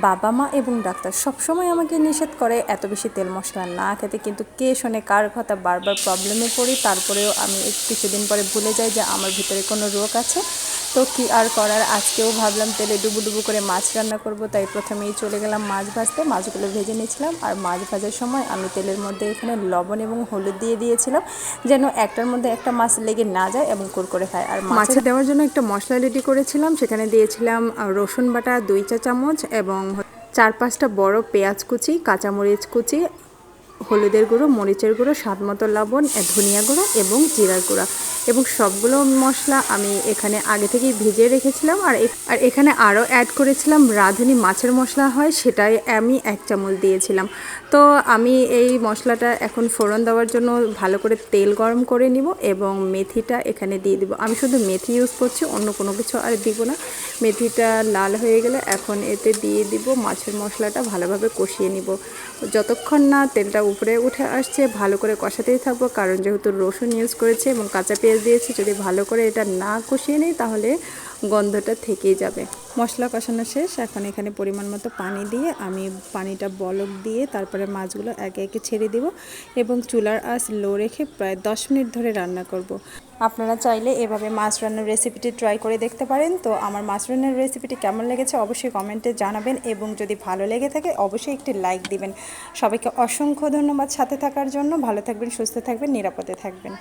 বাবা মা এবং ডাক্তার সবসময় আমাকে নিষেধ করে এত বেশি তেল মশলা না খেতে, কিন্তু কে শোনে কার কথা, বারবার প্রবলেমে পড়ি। তারপরেও আমি কিছুদিন পরে ভুলে যাই যে আমার ভিতরে কোনো রোগ আছে। তো কি আর করার, আজকেও ভাবলাম তেলে ডুবু ডুবু করে মাছ রান্না করব, তাই প্রথমেই চলে গেলাম মাছ ভাজতে। মাছগুলো ভেজে নিয়েছিলাম, আর মাছ ভাজার সময় আমি তেলের মধ্যে এখানে লবণ এবং হলুদ দিয়ে দিয়েছিলাম, যেন একটার মধ্যে একটা মাছ লেগে না যায় এবং কুরকুরে খায়। আর মাছে দেওয়ার জন্য একটা মশলা রেডি করেছিলাম, সেখানে দিয়েছিলাম রসুন বাটা 2 চা চামচ এবং 4-5টা বড় পেঁয়াজ কুচি, কাঁচামরিচ কুচি, হলুদের গুঁড়ো, মরিচের গুঁড়ো, স্বাদ মতো লবণ, ধনিয়া গুঁড়ো এবং জিরার গুঁড়া। এবং সবগুলো মশলা আমি এখানে আগে থেকেই ভিজিয়ে রেখেছিলাম। আর এখানে আরও অ্যাড করেছিলাম রাঁধুনি মাছের মশলা হয়, সেটাই আমি 1 চামচ দিয়েছিলাম। তো আমি এই মশলাটা এখন ফোড়ন দেওয়ার জন্য ভালো করে তেল গরম করে নিব এবং মেথিটা এখানে দিয়ে দিব। আমি শুধু মেথি ইউজ করছি, অন্য কোনো কিছু আর দিব না। মেথিটা লাল হয়ে গেলে এখন এতে দিয়ে দিব মাছের মশলাটা, ভালোভাবে কষিয়ে নিব। যতক্ষণ না তেলটা উপরে উঠে আসছে ভালো করে কষাতেই থাকবো, কারণ যেহেতু রসুন ইউজ করেছে এবং কাঁচা পেঁয়াজ দিয়েছি, যদি ভালো করে এটা না কষিয়ে নিই তাহলে গন্ধটা থেকেই যাবে। মশলা কষানো শেষ, এখন এখানে পরিমাণ মতো পানি দিয়ে আমি পানিটা বলক দিয়ে তারপরে মাছগুলো একে একে ছেড়ে দিব এবং চুলার আঁচ লো রেখে প্রায় 10 মিনিট ধরে রান্না করব। আপনারা চাইলে এভাবে মাছ রান্নার রেসিপিটি ট্রাই করে দেখতে পারেন। তো আমার মাছ রান্নার রেসিপিটি কেমন লেগেছে অবশ্যই কমেন্টে জানাবেন, এবং যদি ভালো লেগে থাকে অবশ্যই একটি লাইক দিবেন। সবাইকে অসংখ্য ধন্যবাদ সাথে থাকার জন্য। ভালো থাকবেন, সুস্থ থাকবেন, নিরাপদে থাকবেন।